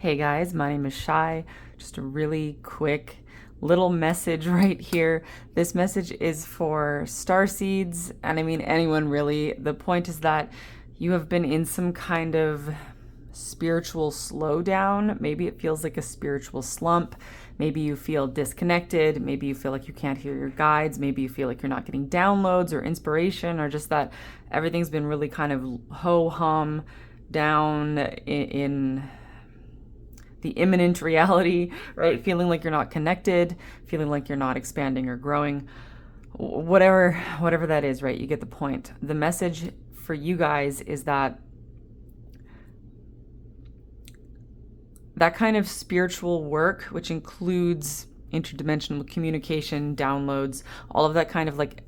Hey guys, my name is Shai. Just a really quick little message right here. This message is for star seeds, and I mean anyone really. The point is that you have been in some kind of spiritual slowdown. Maybe it feels like a spiritual slump. Maybe you feel disconnected. Maybe you feel like you can't hear your guides. Maybe you feel like you're not getting downloads or inspiration, or just that everything's been really kind of ho hum down in the imminent reality, right? Feeling like you're not connected, feeling like you're not expanding or growing, whatever that is, right? You get the point. The message for you guys is that kind of spiritual work, which includes interdimensional communication, downloads, all of that kind of like,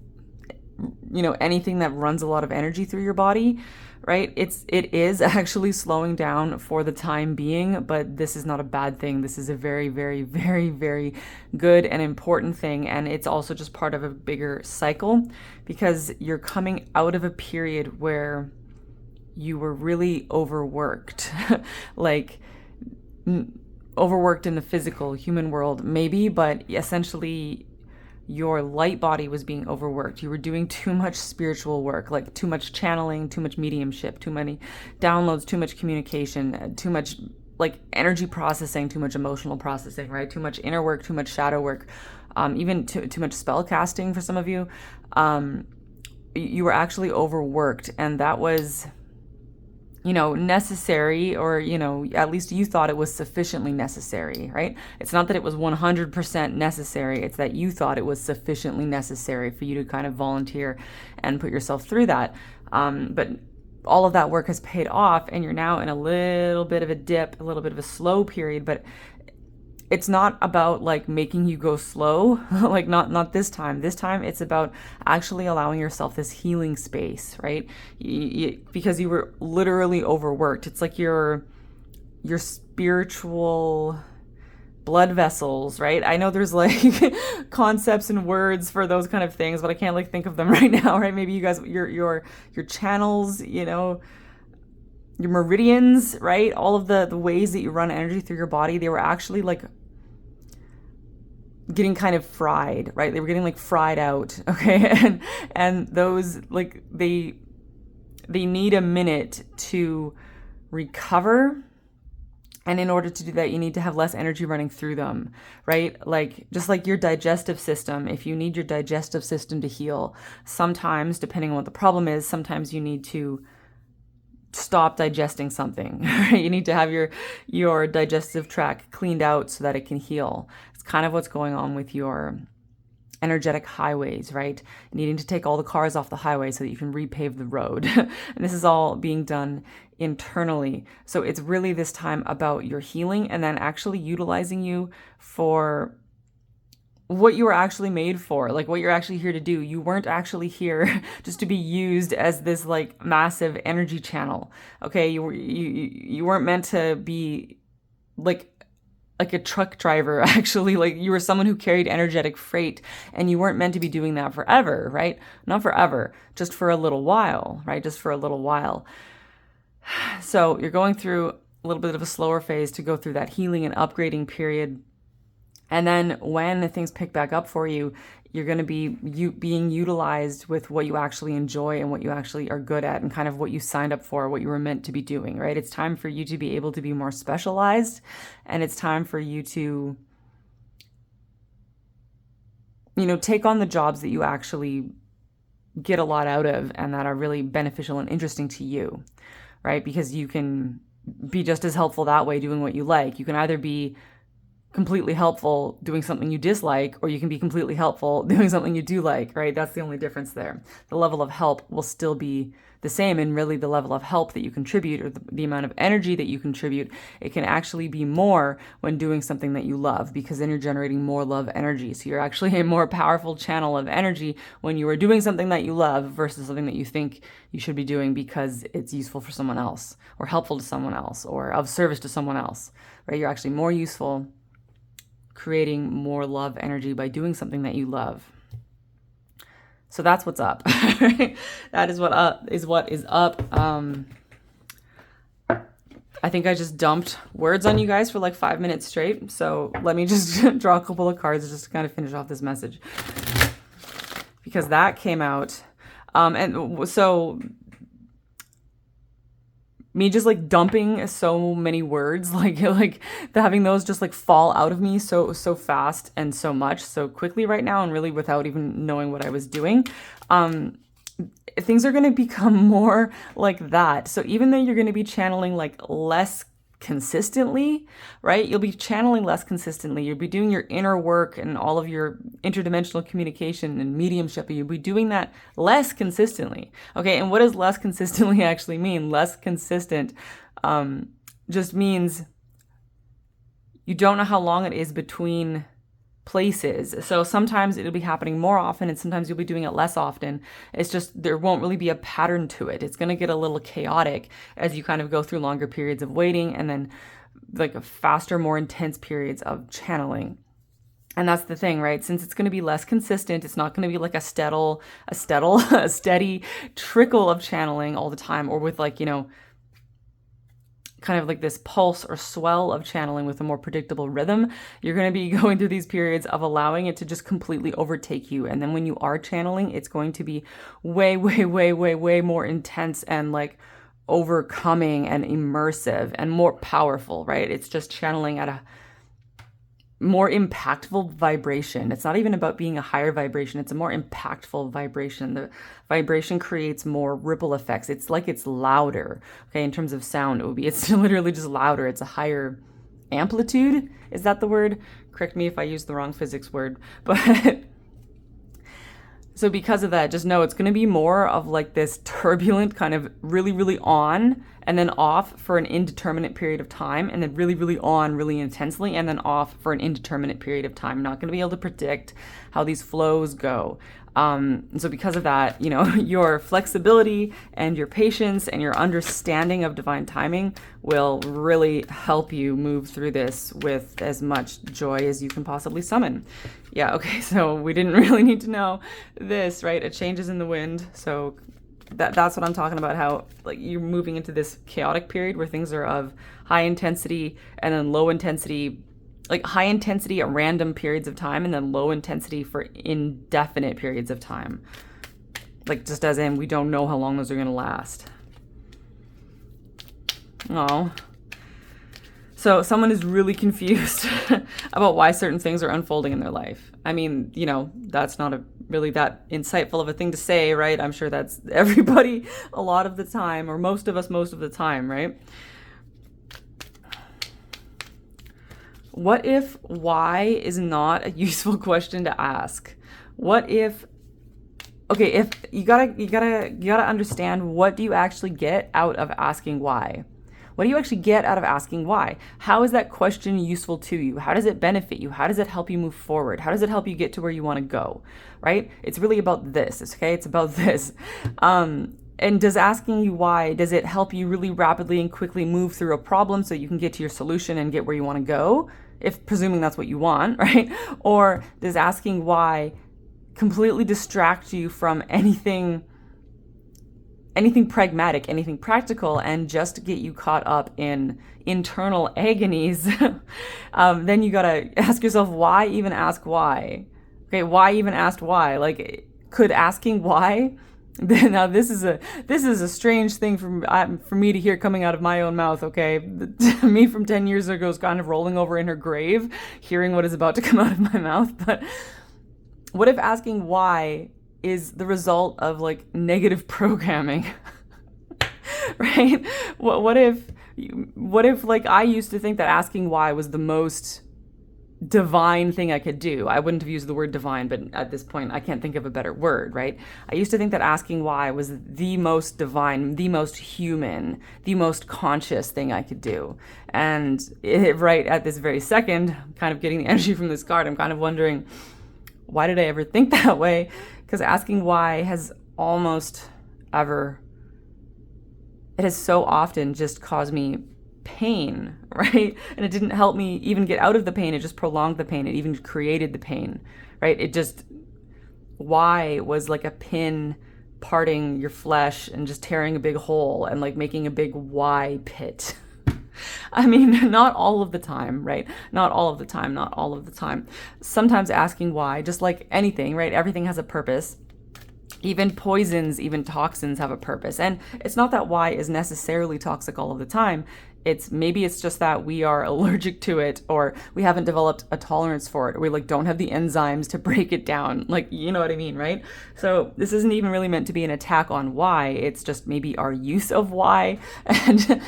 anything that runs a lot of energy through your body, right? It is actually slowing down for the time being, but this is not a bad thing. This is a very, very, very, very good and important thing. And it's also just part of a bigger cycle, because you're coming out of a period where you were really overworked, like overworked in the physical human world, maybe, but essentially your light body was being overworked. You were doing too much spiritual work, like too much channeling, too much mediumship, too many downloads, too much communication, too much like energy processing, too much emotional processing, right? Too much inner work, too much shadow work, even too much spell casting for some of you. You were actually overworked, and that was necessary, or, at least you thought it was sufficiently necessary, right? It's not that it was 100% necessary. It's that you thought it was sufficiently necessary for you to kind of volunteer and put yourself through that. But all of that work has paid off, and you're now in a little bit of a dip, a little bit of a slow period, but it's not about like making you go slow, like not this time. This time it's about actually allowing yourself this healing space, right? Because you were literally overworked. It's like your spiritual blood vessels, right? I know there's like concepts and words for those kind of things, but I can't like think of them right now, right? Maybe you guys, your channels, your meridians, right? All of the ways that you run energy through your body, they were actually like getting kind of fried, right? They were getting like fried out, okay? And those like they need a minute to recover. And in order to do that, you need to have less energy running through them, right? Like just like your digestive system, if you need your digestive system to heal, sometimes, depending on what the problem is, sometimes you need to stop digesting something. Right? You need to have your digestive tract cleaned out so that it can heal. It's kind of what's going on with your energetic highways, right? Needing to take all the cars off the highway so that you can repave the road. And this is all being done internally. So it's really this time about your healing, and then actually utilizing you for what you were actually made for, like what you're actually here to do. You weren't actually here just to be used as this like massive energy channel. Okay, you weren't meant to be like a truck driver, actually. Like you were someone who carried energetic freight, and you weren't meant to be doing that forever, right? Not forever, just for a little while, right? Just for a little while. So you're going through a little bit of a slower phase to go through that healing and upgrading period. And then when things pick back up for you, you're going to be being utilized with what you actually enjoy and what you actually are good at, and kind of what you signed up for, what you were meant to be doing, right? It's time for you to be able to be more specialized, and it's time for you to, take on the jobs that you actually get a lot out of and that are really beneficial and interesting to you, right? Because you can be just as helpful that way doing what you like. You can either be completely helpful doing something you dislike, or you can be completely helpful doing something you do like, right? That's the only difference there. The level of help will still be the same, and really the level of help that you contribute, or the amount of energy that you contribute, it can actually be more when doing something that you love, because then you're generating more love energy. So you're actually a more powerful channel of energy when you are doing something that you love versus something that you think you should be doing because it's useful for someone else, or helpful to someone else, or of service to someone else, right? You're actually more useful creating more love energy by doing something that you love. So that's what's up. That is what is up. I think I just dumped words on you guys for like 5 minutes straight. So let me just draw a couple of cards just to kind of finish off this message, because that came out. And so me just like dumping so many words, like having those just like fall out of me so fast and so much so quickly right now, and really without even knowing what I was doing. Things are going to become more like that. So even though you're going to be channeling like less consistently, right? You'll be channeling less consistently. You'll be doing your inner work and all of your interdimensional communication and mediumship. You'll be doing that less consistently. Okay. And what does less consistently actually mean? Less consistent just means you don't know how long it is between places. So sometimes it'll be happening more often and sometimes you'll be doing it less often. It's just there won't really be a pattern to it. It's going to get a little chaotic as you kind of go through longer periods of waiting and then like a faster, more intense periods of channeling. And that's the thing, right? Since it's going to be less consistent, it's not going to be like a steady trickle of channeling all the time, or with like, kind of like this pulse or swell of channeling with a more predictable rhythm. You're going to be going through these periods of allowing it to just completely overtake you. And then when you are channeling, it's going to be way, way, way, way, way more intense and like overcoming and immersive and more powerful, right? It's just channeling at a more impactful vibration. It's not even about being a higher vibration. It's a more impactful vibration. The vibration creates more ripple effects. It's like it's louder. Okay. In terms of sound, it's literally just louder. It's a higher amplitude. Is that the word? Correct me if I use the wrong physics word, but so because of that, just know it's going to be more of like this turbulent kind of really, really on and then off for an indeterminate period of time, and then really, really on really intensely and then off for an indeterminate period of time. I'm not going to be able to predict how these flows go. So because of that, your flexibility and your patience and your understanding of divine timing will really help you move through this with as much joy as you can possibly summon. Yeah, okay, so we didn't really need to know this, right? A change is in the wind. So that's what I'm talking about, how like you're moving into this chaotic period where things are of high intensity and then low intensity, like high intensity at random periods of time and then low intensity for indefinite periods of time. Like just as in, we don't know how long those are going to last. Oh. So someone is really confused about why certain things are unfolding in their life. I mean, that's not really that insightful of a thing to say, right? I'm sure that's everybody a lot of the time, or most of us most of the time, right? What if why is not a useful question to ask? What if, okay, if you gotta understand, what do you actually get out of asking why? What do you actually get out of asking why? How is that question useful to you? How does it benefit you? How does it help you move forward? How does it help you get to where you want to go, right? It's really about this, okay? It's about this. And does asking you why, does it help you really rapidly and quickly move through a problem so you can get to your solution and get where you want to go? If presuming that's what you want, right? Or does asking why completely distract you from anything pragmatic, anything practical, and just get you caught up in internal agonies? Then you gotta ask yourself, why even ask why? Okay, why even ask why? Like, could asking why? Now this is a strange thing for me to hear coming out of my own mouth. Okay, me from 10 years ago is kind of rolling over in her grave, hearing what is about to come out of my mouth. But what if asking why is the result of like negative programming? Right? What if like I used to think that asking why was the most divine thing I could do? I wouldn't have used the word divine, but at this point I can't think of a better word, right? I used to think that asking why was the most divine, the most human, the most conscious thing I could do. And right at this very second, kind of getting the energy from this card, I'm kind of wondering, why did I ever think that way? Because asking why has it has so often just caused me pain, right? And it didn't help me even get out of the pain. It just prolonged the pain. It even created the pain, right? Why was like a pin parting your flesh and just tearing a big hole and like making a big why pit. I mean, not all of the time, right? Not all of the time, not all of the time. Sometimes asking why, just like anything, right? Everything has a purpose. Even poisons, even toxins have a purpose. And it's not that why is necessarily toxic all of the time. Maybe it's just that we are allergic to it, or we haven't developed a tolerance for it, or we like don't have the enzymes to break it down. Like, you know what I mean, right? So this isn't even really meant to be an attack on why. It's just maybe our use of why, and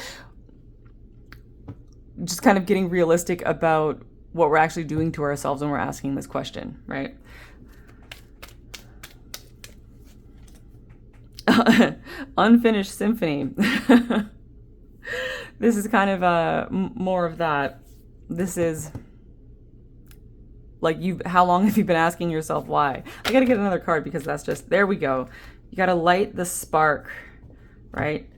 just kind of getting realistic about what we're actually doing to ourselves when we're asking this question, right? Unfinished symphony. This is kind of more of that. This is like, how long have you been asking yourself why? I gotta get another card because that's just, there we go. You gotta light the spark, right?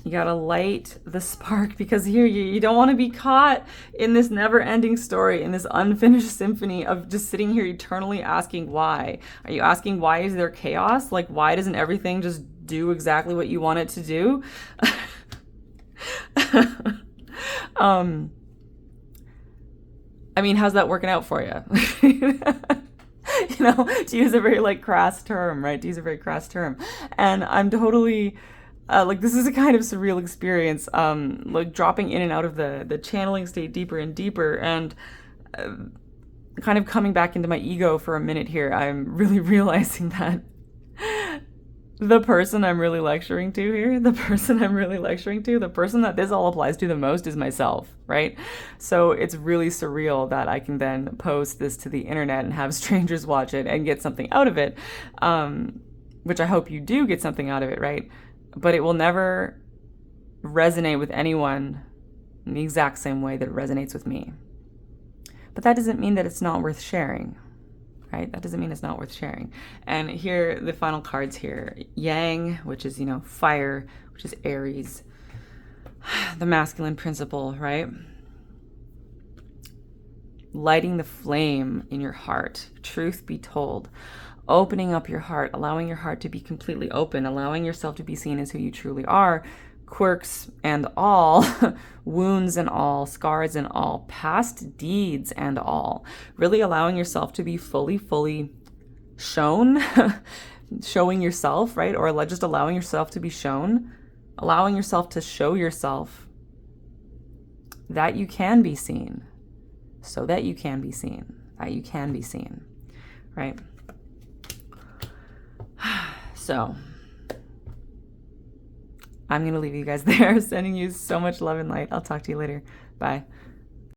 You gotta light the spark, because here you don't want to be caught in this never-ending story, in this unfinished symphony of just sitting here eternally asking why. Are you asking why is there chaos? Like, why doesn't everything just do exactly what you want it to do? I mean, how's that working out for you? You know, to use a very like crass term, right? To use a very crass term. And I'm totally like, this is a kind of surreal experience, like dropping in and out of the channeling state deeper and deeper, and kind of coming back into my ego for a minute here. I'm really realizing that the person I'm really lecturing to here, the person that this all applies to the most is myself, right? So it's really surreal that I can then post this to the internet and have strangers watch it and get something out of it, which I hope you do get something out of it, right? But it will never resonate with anyone in the exact same way that it resonates with me. But that doesn't mean that it's not worth sharing. Right? That doesn't mean it's not worth sharing. And here, the final cards here. Yang, which is, fire, which is Aries. The masculine principle, right? Lighting the flame in your heart. Truth be told. Opening up your heart. Allowing your heart to be completely open. Allowing yourself to be seen as who you truly are. Quirks and all, wounds and all, scars and all, past deeds and all. Really allowing yourself to be fully shown, showing yourself, right? Or just allowing yourself to be shown, allowing yourself to show yourself that you can be seen, so that you can be seen, right? So I'm going to leave you guys there, sending you so much love and light. I'll talk to you later. Bye.